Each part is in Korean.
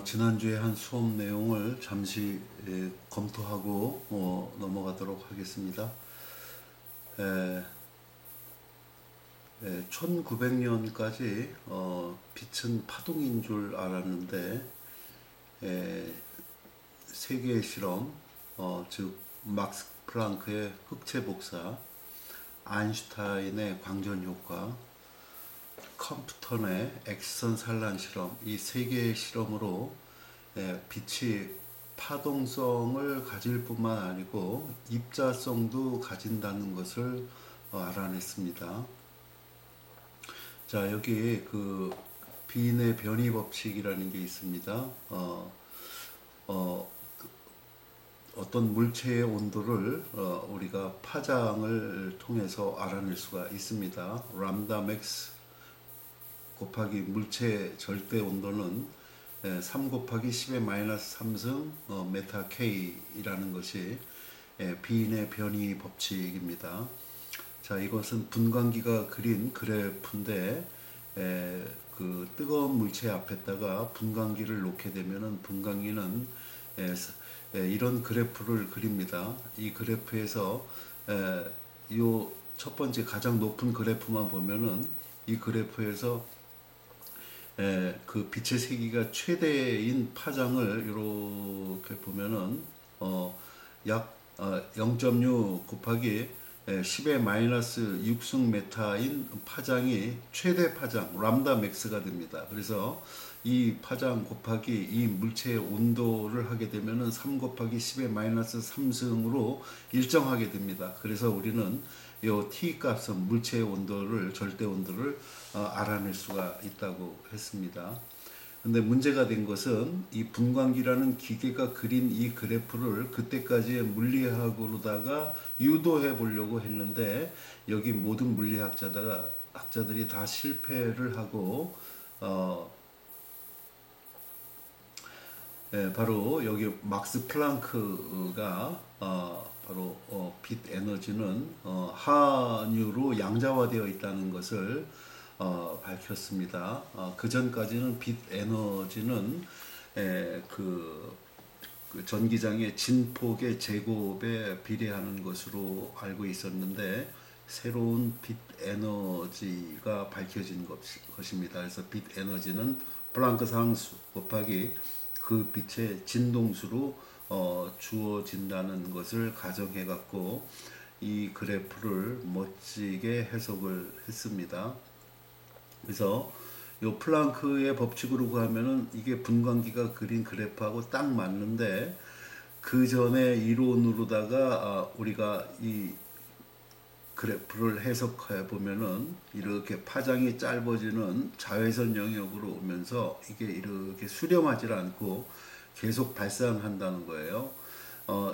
지난주에 한 수업 내용을 잠시 검토하고 넘어가도록 하겠습니다. 1900년까지 빛은 파동인 줄 알았는데 세계의 실험, 즉 막스 플랑크의 흑체 복사, 아인슈타인의 광전 효과, 컴프턴의 엑스선 산란 실험, 이 세 개의 실험으로 빛이 파동성을 가질 뿐만 아니고 입자성도 가진다는 것을 알아냈습니다. 자, 여기 그 빈의 변이 법칙이라는 게 있습니다. 어떤 물체의 온도를 우리가 파장을 통해서 알아낼 수가 있습니다. 람다 맥스 곱하기 물체 절대 온도는 3 곱하기 10의 마이너스 3승 메타 K이라는 것이 비인의 변이 법칙입니다. 자, 이것은 분광기가 그린 그래프인데 그 뜨거운 물체 앞에다가 분광기를 놓게 되면은 분광기는 이런 그래프를 그립니다. 이 그래프에서 이 첫 번째 가장 높은 그래프만 보면은 이 그래프에서 그 빛의 세기가 최대인 파장을 이렇게 보면은 약 0.6 곱하기 10의 마이너스 6승 메타인 파장이 최대 파장 람다 맥스가 됩니다. 그래서 이 파장 곱하기 이 물체의 온도를 하게 되면은 3 곱하기 10의 마이너스 3승으로 일정하게 됩니다. 그래서 우리는 이 T 값은 물체의 온도를 절대 온도를 알아낼 수가 있다고 했습니다. 근데 문제가 된 것은 이 분광기라는 기계가 그린 이 그래프를 그때까지의 물리학으로다가 유도해 보려고 했는데 여기 모든 학자들이 다 실패를 하고 바로 여기 막스 플랑크가 바로 빛 에너지는 한유로 양자화되어 있다는 것을 밝혔습니다. 그 전까지는 빛 에너지는 그 전기장의 진폭의 제곱에 비례하는 것으로 알고 있었는데 새로운 빛 에너지가 밝혀진 것입니다. 그래서 빛 에너지는 플랑크 상수 곱하기 그 빛의 진동수로 주어진다는 것을 가정해 갖고 이 그래프를 멋지게 해석을 했습니다. 그래서 요 플랑크의 법칙으로 가면은 이게 분광기가 그린 그래프하고 딱 맞는데 그 전에 이론으로다가 우리가 이 그래프를 해석해 보면은 이렇게 파장이 짧아지는 자외선 영역으로 오면서 이게 이렇게 수렴하지 않고 계속 발산한다는 거예요.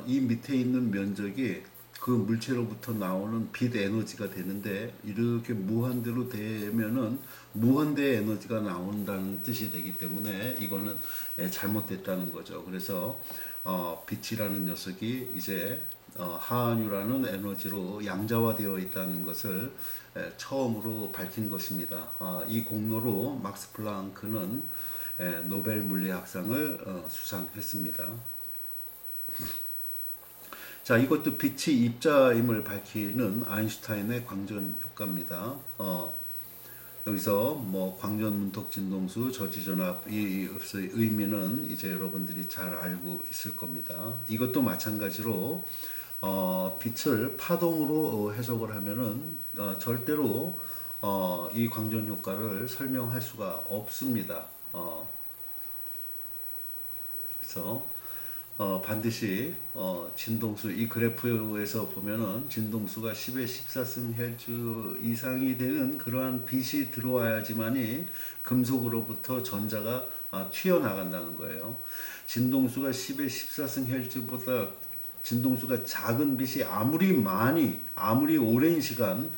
이 밑에 있는 면적이 그 물체로부터 나오는 빛 에너지가 되는데 이렇게 무한대로 되면은 무한대의 에너지가 나온다는 뜻이 되기 때문에 이거는 잘못됐다는 거죠. 그래서 빛이라는 녀석이 이제 하한유라는 에너지로 양자화되어 있다는 것을 처음으로 밝힌 것입니다. 이 공로로 막스 플랑크는 노벨 물리학상을 수상했습니다. 자, 이것도 빛이 입자임을 밝히는 아인슈타인의 광전 효과입니다. 여기서 뭐 광전 문턱 진동수 저지전압의 의미는 이제 여러분들이 잘 알고 있을 겁니다. 이것도 마찬가지로 빛을 파동으로 해석을 하면은 절대로 이 광전 효과를 설명할 수가 없습니다. 그래서 반드시 진동수 이 그래프에서 보면은 진동수가 10의 14승 헬츠 이상이 되는 그러한 빛이 들어와야지만이 금속으로부터 전자가 튀어나간다는 거예요. 진동수가 10의 14승 헬츠보다 진동수가 작은 빛이 아무리 오랜 시간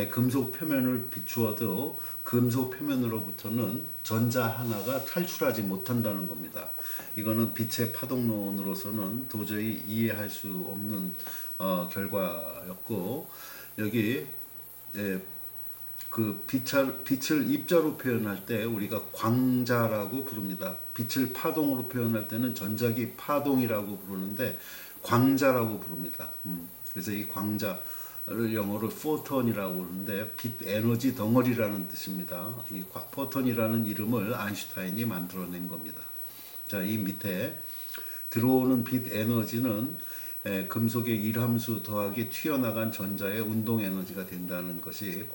금속 표면을 비추어도 금속 표면으로부터는 전자 하나가 탈출하지 못한다는 겁니다. 이거는 빛의 파동론으로서는 도저히 이해할 수 없는 결과였고 여기 그 빛을 입자로 표현할 때 우리가 광자라고 부릅니다. 빛을 파동으로 표현할 때는 전자기 파동이라고 부르는데 광자라고 부릅니다. 그래서 이 광자를 영어로 포톤이라고 부르는데 빛 에너지 덩어리라는 뜻입니다. 이 포톤이라는 이름을 아인슈타인이 만들어낸 겁니다. 자, 이 밑에 들어오는 빛 에너지는 금속의 일함수 더하기 튀어나간 전자의 운동 에너지가 된다는 것이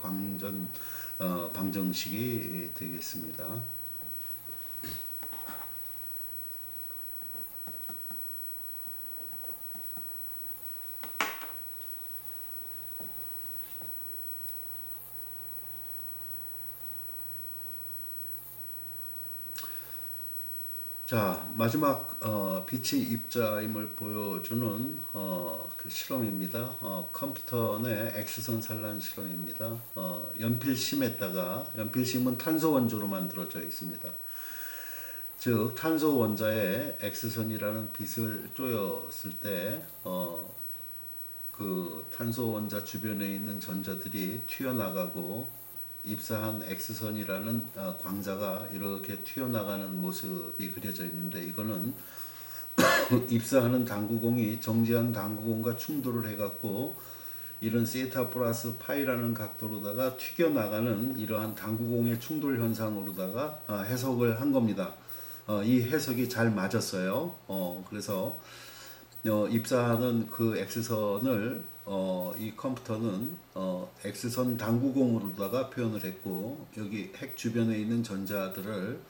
방정식이 되겠습니다. 자, 마지막 빛이 입자임을 보여주는 그 실험입니다. 컴퓨터 내 X선 산란 실험입니다. 연필심에다가 연필심은 탄소 원조로 만들어져 있습니다. 즉 탄소 원자에 X선이라는 빛을 쪼였을 때 그 탄소 원자 주변에 있는 전자들이 튀어나가고 입사한 X선이라는 광자가 이렇게 튀어나가는 모습이 그려져 있는데 이거는 입사하는 당구공이 정지한 당구공과 충돌을 해갖고 이런 세타 플러스 파이라는 각도로다가 튀겨나가는 이러한 당구공의 충돌 현상으로다가 해석을 한 겁니다. 이 해석이 잘 맞았어요. 그래서 입사하는 그 X선을 이 컴퓨터는 X선 당구공으로다가 표현을 했고 여기 핵 주변에 있는 전자들을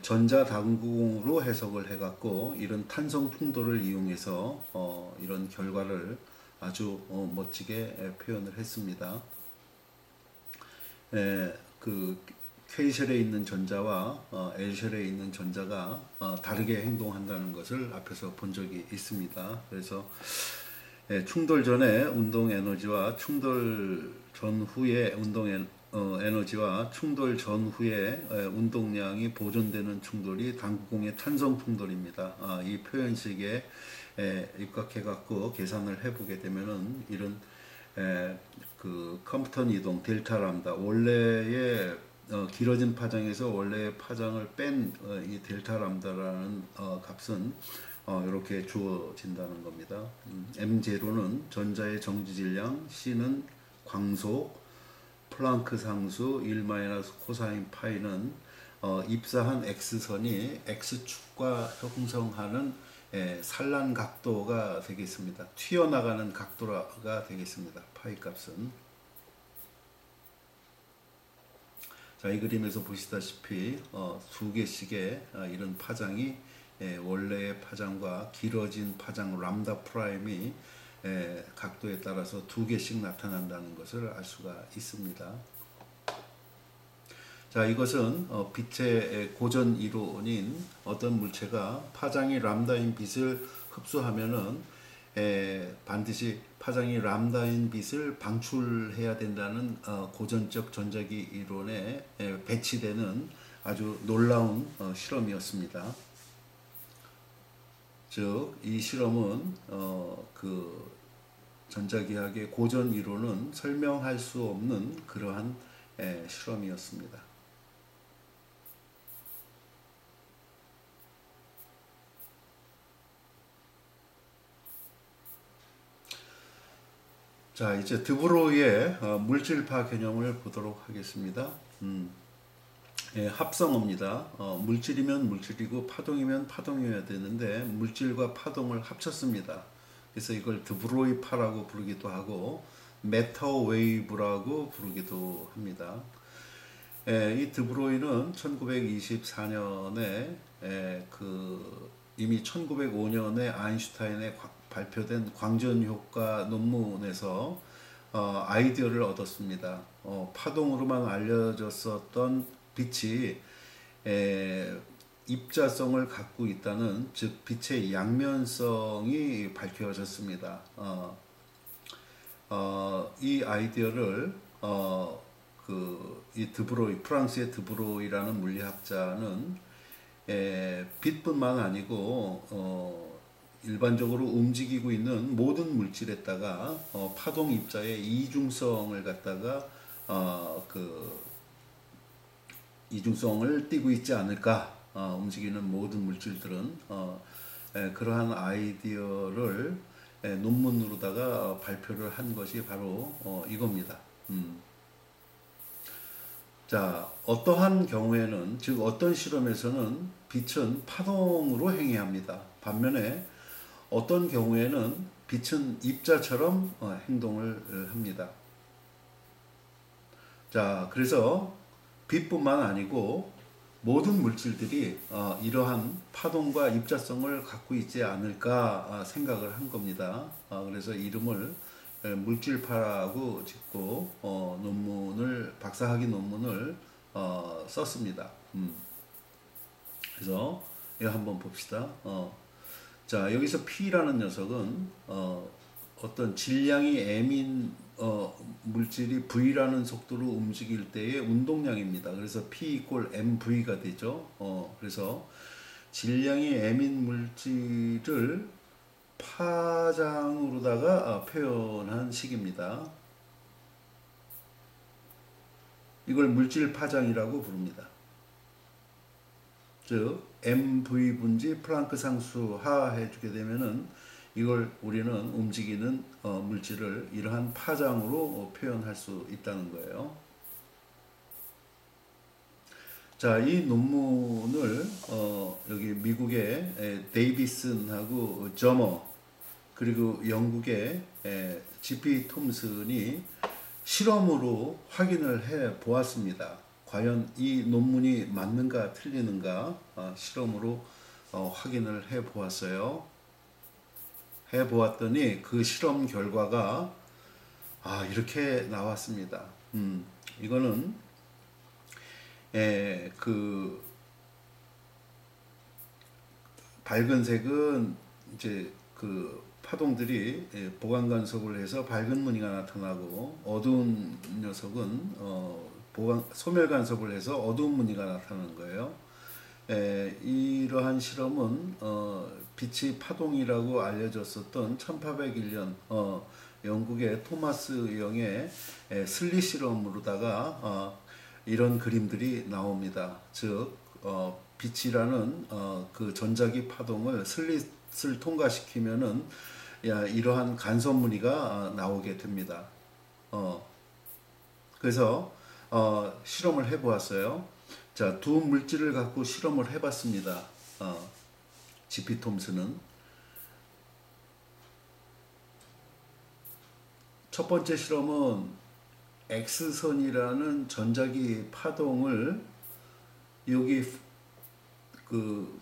전자 당구공으로 해석을 해갖고 이런 탄성 충돌을 이용해서 이런 결과를 아주 멋지게 표현을 했습니다. 그 K셀에 있는 전자와 L셀에 있는 전자가 다르게 행동한다는 것을 앞에서 본 적이 있습니다. 그래서 충돌 전에 운동 에너지와 충돌 전후의 운동 에너지와 충돌 전후의 운동량이 보존되는 충돌이 당구공의 탄성 충돌입니다. 이 표현식에 입각해 갖고 계산을 해보게 되면은 이런 그 컴퓨턴 이동 델타 람다 원래의 길어진 파장에서 원래의 파장을 뺀 이 델타 람다라는 값은 이렇게 주어진다는 겁니다. M0는 전자의 정지질량, C는 광속, 플랑크 상수 1 코사인 파이는 입사한 X선이 X축과 형성하는 산란 각도가 되겠습니다. 튀어나가는 각도가 되겠습니다. 파이 값은. 자, 이 그림에서 보시다시피 두 개씩의 이런 파장이 원래의 파장과 길어진 파장 람다 프라임이 각도에 따라서 두 개씩 나타난다는 것을 알 수가 있습니다. 자, 이것은 빛의 고전 이론인 어떤 물체가 파장이 람다인 빛을 흡수하면은 반드시 파장이 람다인 빛을 방출해야 된다는 고전적 전자기 이론에 배치되는 아주 놀라운 실험이었습니다. 즉, 이 실험은 그 전자기학의 고전 이론은 설명할 수 없는 그러한 실험이었습니다. 자, 이제 드브로이의 물질파 개념을 보도록 하겠습니다. 합성어입니다. 물질이면 물질이고 파동이면 파동이어야 되는데 물질과 파동을 합쳤습니다. 그래서 이걸 드브로이파라고 부르기도 하고 메터웨이브라고 부르기도 합니다. 이 드브로이는 1924년에 이미 1905년에 아인슈타인의 발표된 광전효과 논문에서 아이디어를 얻었습니다. 파동으로만 알려졌었던 빛이 입자성을 갖고 있다는, 즉 빛의 양면성이 밝혀졌습니다. 이 아이디어를 이 드브로이, 프랑스의 드브로이라는 물리학자는 빛뿐만 아니고 일반적으로 움직이고 있는 모든 물질에다가 파동 입자의 이중성을 갖다가 그 이중성을 띠고 있지 않을까. 움직이는 모든 물질들은 그러한 아이디어를 논문으로다가 발표를 한 것이 바로 이겁니다. 자, 어떠한 경우에는, 즉 어떤 실험에서는 빛은 파동으로 행해합니다. 반면에 어떤 경우에는 빛은 입자처럼 행동을 합니다. 자, 그래서 빛뿐만 아니고 모든 물질들이 이러한 파동과 입자성을 갖고 있지 않을까 생각을 한 겁니다. 그래서 이름을 물질파라고 짓고 박사학위 논문을 썼습니다. 그래서 이거 한번 봅시다. 자, 여기서 P라는 녀석은 어떤 질량이 M인 물질이 V라는 속도로 움직일 때의 운동량입니다. 그래서 P 이퀄 MV가 되죠. 그래서 질량이 M인 물질을 파장으로다가 표현한 식입니다. 이걸 물질 파장이라고 부릅니다. 즉 MV 분지 플랑크 상수 하 해주게 되면은 이걸 우리는 움직이는 물질을 이러한 파장으로 표현할 수 있다는 거예요. 자, 이 논문을 여기 미국의 데이비슨하고 저머 그리고 영국의 GP 톰슨이 실험으로 확인을 해 보았습니다. 과연 이 논문이 맞는가 틀리는가 실험으로 확인을 해 보았어요. 해 보았더니 그 실험 결과가 이렇게 나왔습니다. 이거는 그 밝은 색은 이제 그 파동들이 보강 간섭을 해서 밝은 무늬가 나타나고 어두운 녀석은 소멸 간섭을 해서 어두운 무늬가 나타나는 거예요. 이러한 실험은 빛이 파동이라고 알려졌었던 1801년 영국의 토마스 영의 슬릿 실험으로다가 이런 그림들이 나옵니다. 즉 빛이라는 그 전자기 파동을 슬릿을 통과시키면은 이러한 간섭 무늬가 나오게 됩니다. 그래서 실험을 해보았어요. 자, 두 물질을 갖고 실험을 해봤습니다. GP 톰슨은 첫 번째 실험은 X선이라는 전자기 파동을 여기 그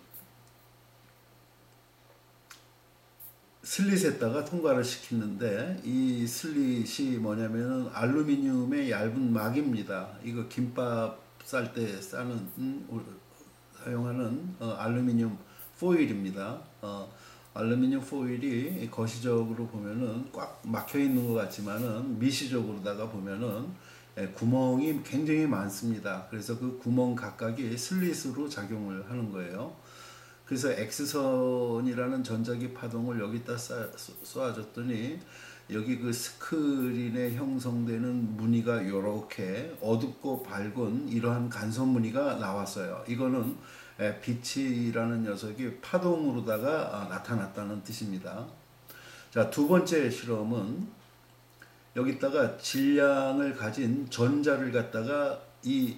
슬릿에다가 통과를 시키는데 이 슬릿이 뭐냐면은 알루미늄의 얇은 막입니다. 이거 김밥 쌀 때 사용하는 알루미늄 포일입니다. 알루미늄 포일이 거시적으로 보면은 꽉 막혀 있는 것 같지만은 미시적으로다가 보면은 구멍이 굉장히 많습니다. 그래서 그 구멍 각각이 슬릿으로 작용을 하는 거예요. 그래서 X선이라는 전자기 파동을 여기다 쏘아줬더니 여기 그 스크린에 형성되는 무늬가 이렇게 어둡고 밝은 이러한 간섭 무늬가 나왔어요. 이거는 빛이라는 녀석이 파동으로다가 나타났다는 뜻입니다. 자, 두 번째 실험은 여기다가 질량을 가진 전자를 갖다가 이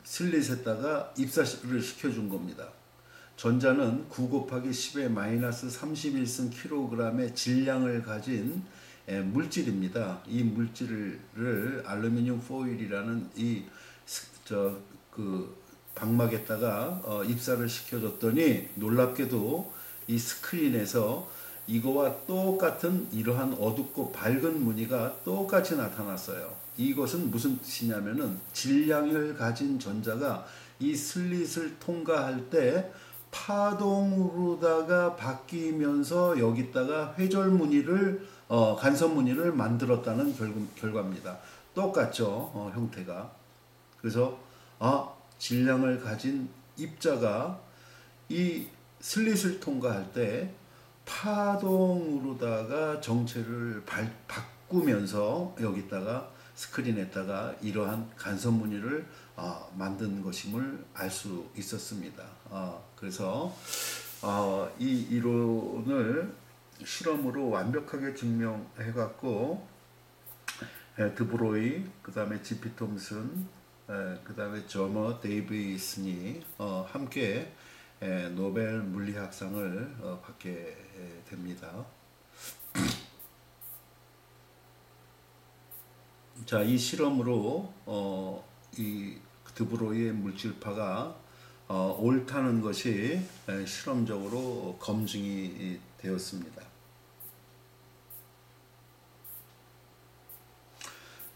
슬릿에다가 입사를 시켜준 겁니다. 전자는 9 곱하기 10의 마이너스 31승 킬로그램의 질량을 가진 물질입니다. 이 물질을 알루미늄 포일이라는 그 방막에다가 입사를 시켜줬더니 놀랍게도 이 스크린에서 이거와 똑같은 이러한 어둡고 밝은 무늬가 똑같이 나타났어요. 이것은 무슨 뜻이냐면은 질량을 가진 전자가 이 슬릿을 통과할 때 파동으로다가 바뀌면서 여기다가 회절 무늬를 간섭 무늬를 만들었다는 결과입니다. 똑같죠, 형태가. 그래서 질량을 가진 입자가 이 슬릿을 통과할 때 파동으로다가 정체를 바꾸면서 여기다가 스크린에다가 이러한 간섭 무늬를 만든 것임을 알 수 있었습니다. 그래서 이 이론을 실험으로 완벽하게 증명해 갖고 드브로이, 그 다음에 지피 톰슨, 그 다음에 저머 데이비슨이 함께 노벨 물리학상을 받게 됩니다. 자, 이 실험으로 이 드브로이의 물질파가 옳다는 것이 실험적으로 검증이 되었습니다.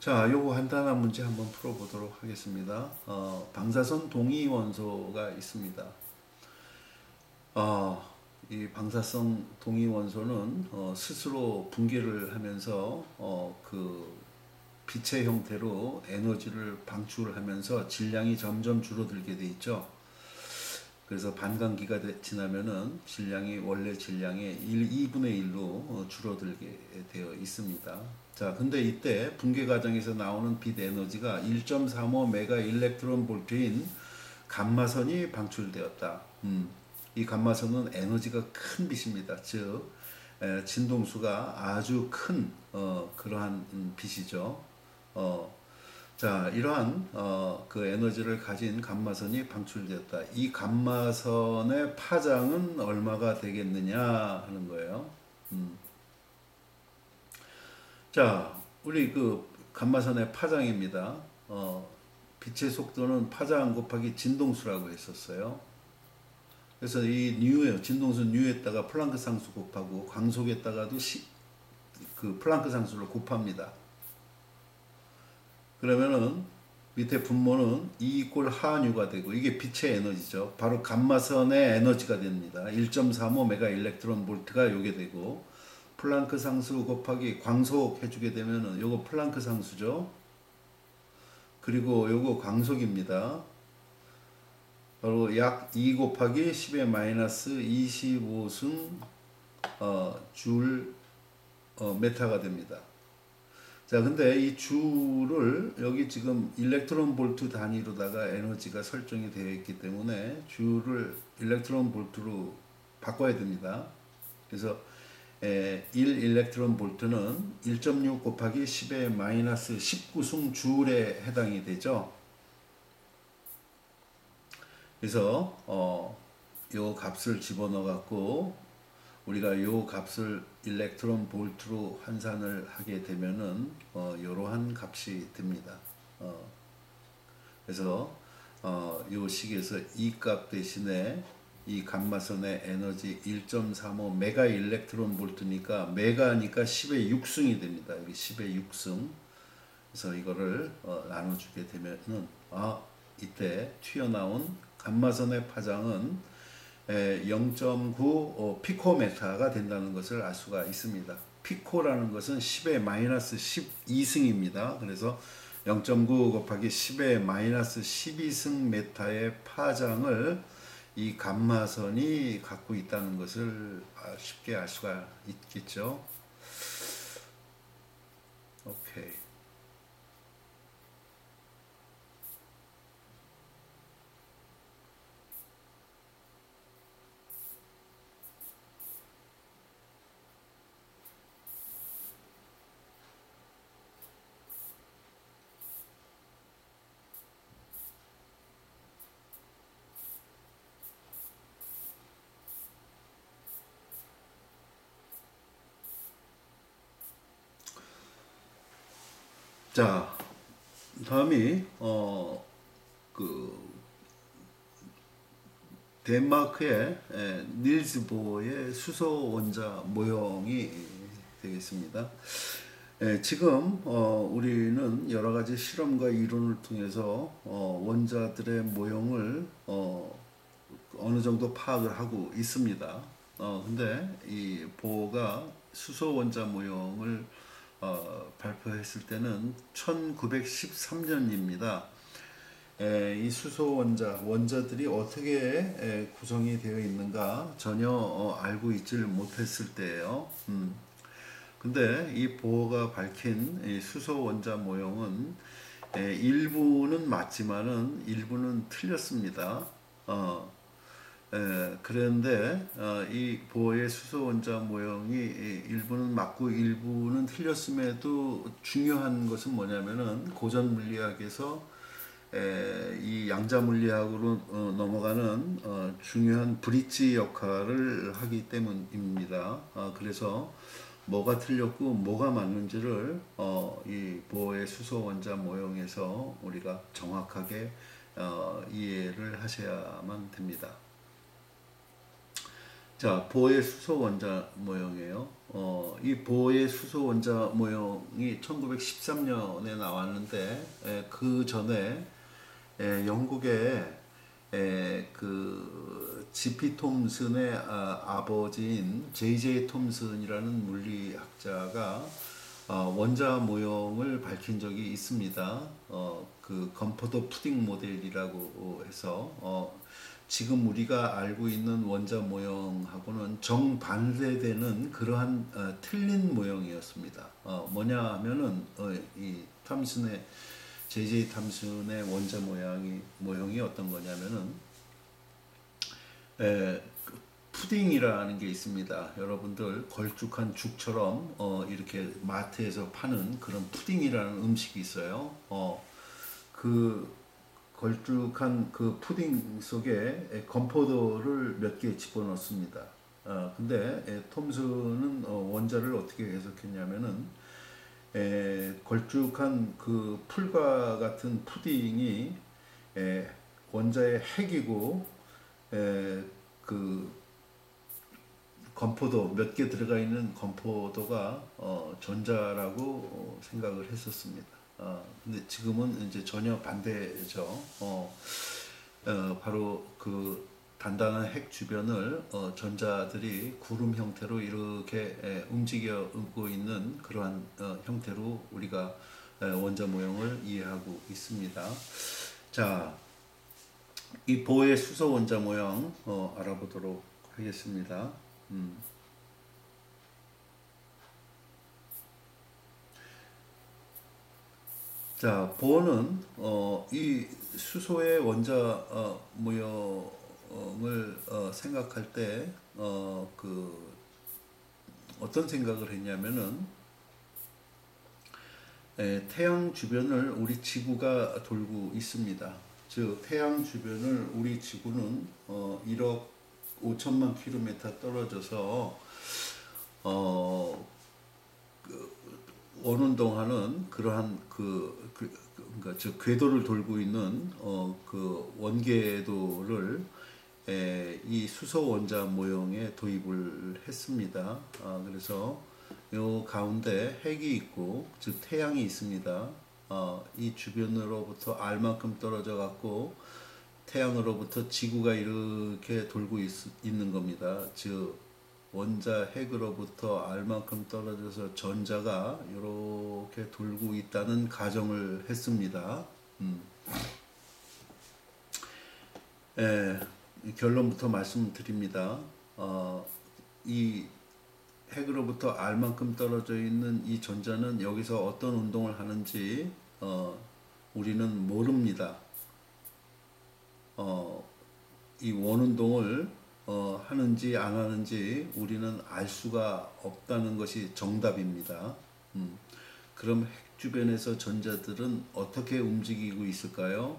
자, 요거 간단한 문제 한번 풀어보도록 하겠습니다. 방사선 동위 원소가 있습니다. 이 방사성 동위 원소는 스스로 붕괴를 하면서 그 빛의 형태로 에너지를 방출하면서 질량이 점점 줄어들게 돼 있죠. 그래서 반감기가 지나면은 질량이 원래 질량의 2분의 1로 줄어들게 되어 있습니다. 자, 근데 이때 붕괴 과정에서 나오는 빛 에너지가 1.35 메가 일렉트론 볼트인 감마선이 방출되었다. 이 감마선은 에너지가 큰 빛입니다. 즉 진동수가 아주 큰 그러한 빛이죠. 자, 이러한 그 에너지를 가진 감마선이 방출되었다. 이 감마선의 파장은 얼마가 되겠느냐 하는 거예요. 자, 우리 그 감마선의 파장입니다. 빛의 속도는 파장 곱하기 진동수라고 했었어요. 그래서 이 뉴에 진동수 뉴에다가 플랑크 상수 곱하고 광속에다가도 그 플랑크 상수를 곱합니다. 그러면은 밑에 분모는 E 이꼴 하뉴가 되고 이게 빛의 에너지죠. 바로 감마선의 에너지가 됩니다. 1.35 메가 일렉트론 볼트가 요게 되고 플랑크 상수 곱하기 광속 해주게 되면은 요거 플랑크 상수죠. 그리고 요거 광속입니다. 바로 약 2 곱하기 10의 마이너스 25승 줄 메타가 됩니다. 자, 근데 이 줄을 여기 지금 일렉트론 볼트 단위로다가 에너지가 설정이 되어 있기 때문에 줄을 일렉트론 볼트로 바꿔야 됩니다. 그래서 1 일렉트론 볼트는 1.6 곱하기 10의 마이너스 19승 줄에 해당이 되죠. 그래서 요 값을 집어넣어 갖고 우리가 요 값을 일렉트론 볼트로 환산을 하게 되면은 이러한 값이 됩니다. 그래서 요 식에서 이 값 대신에 이 감마선의 에너지 1.35 메가 일렉트론 볼트니까 메가니까 10의 6승이 됩니다. 여기 10의 6승. 그래서 이거를 나눠주게 되면은 이때 튀어나온 감마선의 파장은 0.9 피코메타가 된다는 것을 알 수가 있습니다. 피코라는 것은 10의 마이너스 12승입니다. 그래서 0.9 곱하기 10의 마이너스 12승 메타의 파장을 이 감마선이 갖고 있다는 것을 쉽게 알 수가 있겠죠. 오케이. 자, 다음이 그 덴마크의 닐스 보어의 수소 원자 모형이 되겠습니다. 지금 우리는 여러 가지 실험과 이론을 통해서 원자들의 모형을 어느 정도 파악을 하고 있습니다. 근데 이 보어가 수소 원자 모형을 발표했을 때는 1913년입니다. 이 수소 원자들이 어떻게 구성이 되어 있는가 전혀 알고 있지를 못했을 때예요. 근데 이 보어가 밝힌 이 수소 원자 모형은 일부는 맞지만은 일부는 틀렸습니다. 그런데 이 보어의 수소 원자 모형이 일부는 맞고 일부는 틀렸음에도 중요한 것은 뭐냐면은 고전 물리학에서 이 양자 물리학으로 넘어가는 중요한 브릿지 역할을 하기 때문입니다. 그래서 뭐가 틀렸고 뭐가 맞는지를 이 보어의 수소 원자 모형에서 우리가 정확하게 이해를 하셔야만 됩니다. 자, 보어의 수소 원자 모형이에요. 이 보어의 수소 원자 모형이 1913년에 나왔는데 그 전에 영국의 그 G.P. 톰슨의 아버지인 J.J. 톰슨이라는 물리학자가 원자 모형을 밝힌 적이 있습니다. 그 건포도 푸딩 모델이라고 해서 지금 우리가 알고 있는 원자 모형하고는 정반대되는 그러한 틀린 모형이었습니다. 뭐냐 하면은 이 탐슨의 J.J. 탐슨의 원자 모형이 어떤 거냐면은 그 푸딩이라는 게 있습니다. 여러분들 걸쭉한 죽처럼 이렇게 마트에서 파는 그런 푸딩이라는 음식이 있어요. 그 걸쭉한 그 푸딩 속에 건포도를 몇 개 집어넣습니다. 근데 톰슨은 원자를 어떻게 해석했냐면은 걸쭉한 그 풀과 같은 푸딩이 원자의 핵이고 그 건포도 몇 개 들어가 있는 건포도가 전자라고 생각을 했었습니다. 근데 지금은 이제 전혀 반대죠. 바로 그 단단한 핵 주변을 전자들이 구름 형태로 이렇게 움직이고 있는 그러한 형태로 우리가 원자 모형을 이해하고 있습니다. 자, 이 보의 수소 원자 모형 알아보도록 하겠습니다. 자, 보어는 이 수소의 원자 모형을 생각할 때 그 어떤 생각을 했냐면은 태양 주변을 우리 지구가 돌고 있습니다. 즉 태양 주변을 우리 지구는 1억 5천만 킬로미터 떨어져서 원운동하는 그러한 그러니까 즉 궤도를 돌고 있는 그 원궤도를 이 수소 원자 모형에 도입을 했습니다. 그래서 요 가운데 핵이 있고 즉 태양이 있습니다. 이 주변으로부터 알만큼 떨어져 갖고 태양으로부터 지구가 이렇게 돌고 있는 겁니다. 즉 원자 핵으로부터 알만큼 떨어져서 전자가 이렇게 돌고 있다는 가정을 했습니다. 결론부터 말씀드립니다. 이 핵으로부터 알만큼 떨어져 있는 이 전자는 여기서 어떤 운동을 하는지 우리는 모릅니다. 이 원운동을 하는지 안 하는지 우리는 알 수가 없다는 것이 정답입니다. 그럼 핵 주변에서 전자들은 어떻게 움직이고 있을까요?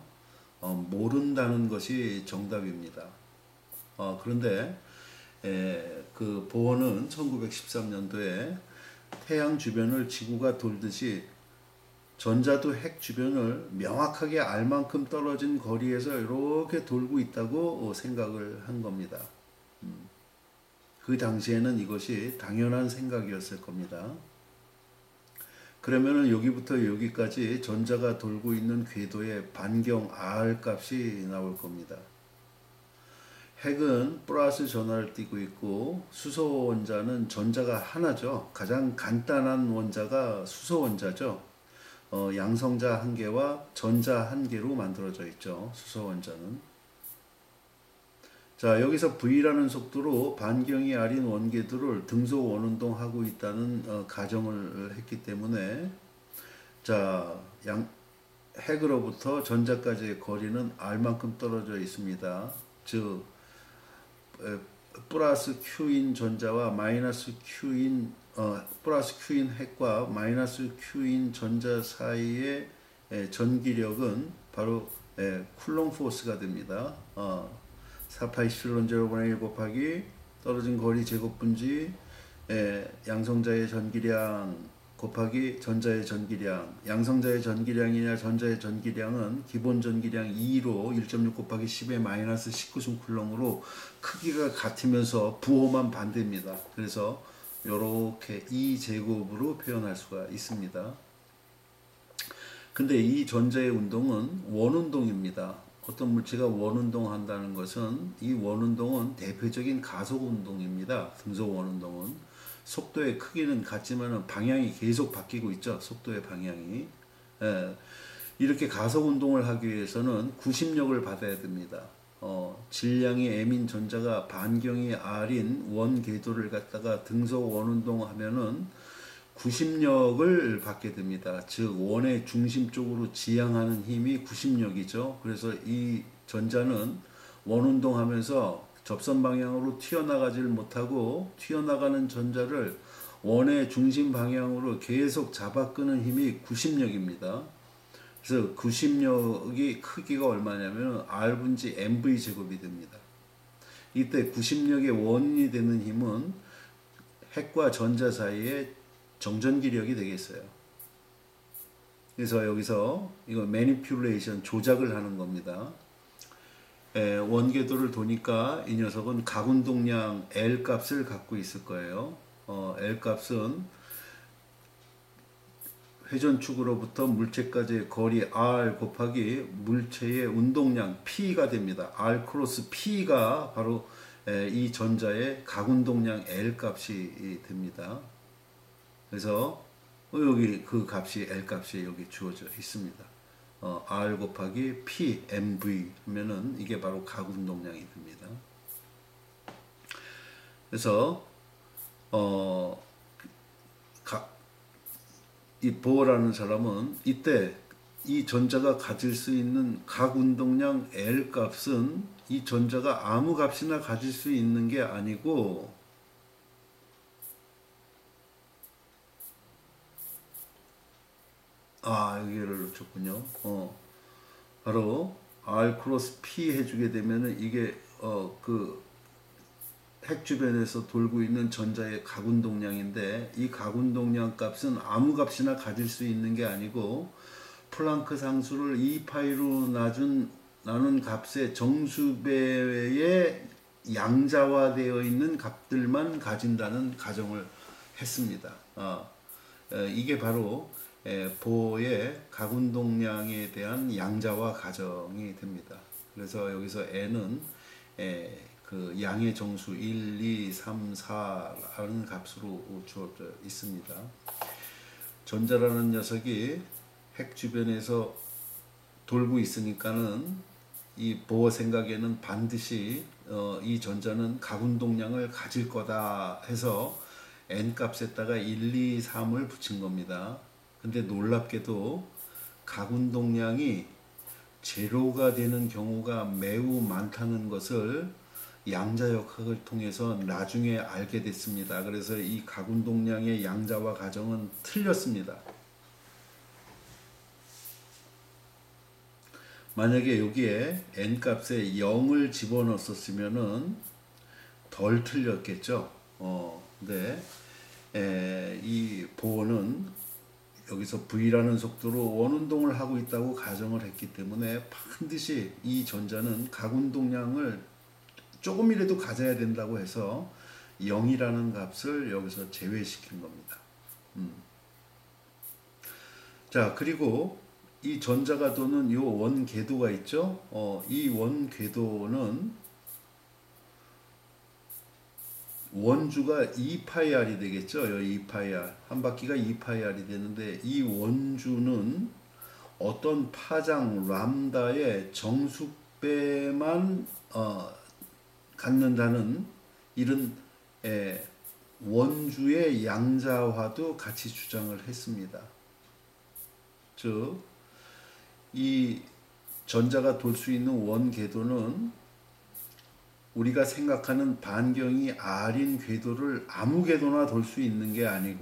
모른다는 것이 정답입니다. 그런데 그 보어는 1913년도에 태양 주변을 지구가 돌듯이 전자도 핵 주변을 명확하게 알 만큼 떨어진 거리에서 이렇게 돌고 있다고 생각을 한 겁니다. 그 당시에는 이것이 당연한 생각이었을 겁니다. 그러면은 여기부터 여기까지 전자가 돌고 있는 궤도의 반경 R 값이 나올 겁니다. 핵은 플러스 전하를 띠고 있고 수소 원자는 전자가 하나죠. 가장 간단한 원자가 수소 원자죠. 양성자 한 개와 전자 한 개로 만들어져 있죠. 수소 원자는. 자, 여기서 V라는 속도로 반경이 R인 원궤도를 등속 원운동하고 있다는 가정을 했기 때문에 자, 핵으로부터 전자까지의 거리는 R만큼 떨어져 있습니다. 즉 플러스 Q인 전자와 마이너스 플러스 Q인 핵과 마이너스 Q인 전자 사이의 전기력은 바로 쿨롱 포스가 됩니다. 4파 이플론 0분의 1 곱하기 떨어진 거리 제곱분지 양성자의 전기량 곱하기 전자의 전기량. 양성자의 전기량이냐 전자의 전기량은 기본 전기량 2로 1.6 곱하기 10의 마이너스 19승 쿨롱으로 크기가 같으면서 부호만 반대입니다. 그래서 이렇게 2제곱으로 표현할 수가 있습니다. 근데 이 전자의 운동은 원운동입니다. 어떤 물체가 원운동 한다는 것은 이 원운동은 대표적인 가속 운동입니다. 등속 원운동은 속도의 크기는 같지만 방향이 계속 바뀌고 있죠. 속도의 방향이. 이렇게 가속 운동을 하기 위해서는 구심력을 받아야 됩니다. 질량이 M인 전자가 반경이 R인 원 궤도를 갖다가 등속 원운동 하면은 구심력을 받게 됩니다. 즉 원의 중심 쪽으로 지향하는 힘이 구심력이죠. 그래서 이 전자는 원운동 하면서 접선 방향으로 튀어나가질 못하고 튀어나가는 전자를 원의 중심 방향으로 계속 잡아 끄는 힘이 구심력입니다. 그래서 구심력이 크기가 얼마냐면 R분지 mv 제곱이 됩니다. 이때 구심력의 원인이 되는 힘은 핵과 전자 사이에 정전기력이 되겠어요. 그래서 여기서 이거 매니퓰레이션 조작을 하는 겁니다. 원궤도를 도니까 이 녀석은 각운동량 L 값을 갖고 있을 거예요. L 값은 회전축으로부터 물체까지의 거리 R 곱하기 물체의 운동량 P가 됩니다. R 크로스 P가 바로 이 전자의 각운동량 L 값이 됩니다. 그래서 여기 그 값이 L 값이 여기 주어져 있습니다. R 곱하기 P mv 하면은 이게 바로 각운동량이 됩니다. 그래서 이 보어라는 사람은 이때 이 전자가 가질 수 있는 각운동량 L 값은 이 전자가 아무 값이나 가질 수 있는 게 아니고 여기를 놓쳤군요. 바로 R 크로스 P 해주게 되면은 이게 그 핵 주변에서 돌고 있는 전자의 각운동량인데 이 각운동량 값은 아무 값이나 가질 수 있는 게 아니고 플랑크 상수를 2파이로 나눈 값의 정수배의 양자화되어 있는 값들만 가진다는 가정을 했습니다. 이게 바로 보의 각운동량에 대한 양자화 가정이 됩니다. 그래서 여기서 N은 그 양의 정수 1, 2, 3, 4라는 값으로 주어져 있습니다. 전자라는 녀석이 핵 주변에서 돌고 있으니까는 이 보어 생각에는 반드시 이 전자는 각운동량을 가질 거다 해서 N 값에다가 1, 2, 3을 붙인 겁니다. 근데 놀랍게도 각운동량이 제로가 되는 경우가 매우 많다는 것을 양자역학을 통해서 나중에 알게 됐습니다. 그래서 이 각운동량의 양자화 가정은 틀렸습니다. 만약에 여기에 n 값에 0을 집어넣었으면은 덜 틀렸겠죠. 근데 이 보어는 여기서 V라는 속도로 원운동을 하고 있다고 가정을 했기 때문에 반드시 이 전자는 각운동량을 조금이라도 가져야 된다고 해서 0이라는 값을 여기서 제외시킨 겁니다. 자, 그리고 이 전자가 도는 이 원궤도가 있죠. 이 원궤도는 원주가 2파이r이 되겠죠. 2파이r. 한 바퀴가 2파이r이 되는데 이 원주는 어떤 파장 람다의 정수배만 갖는다는 이런 원주의 양자화도 같이 주장을 했습니다. 즉, 이 전자가 돌 수 있는 원 궤도는 우리가 생각하는 반경이 R인 궤도를 아무 궤도나 돌 수 있는 게 아니고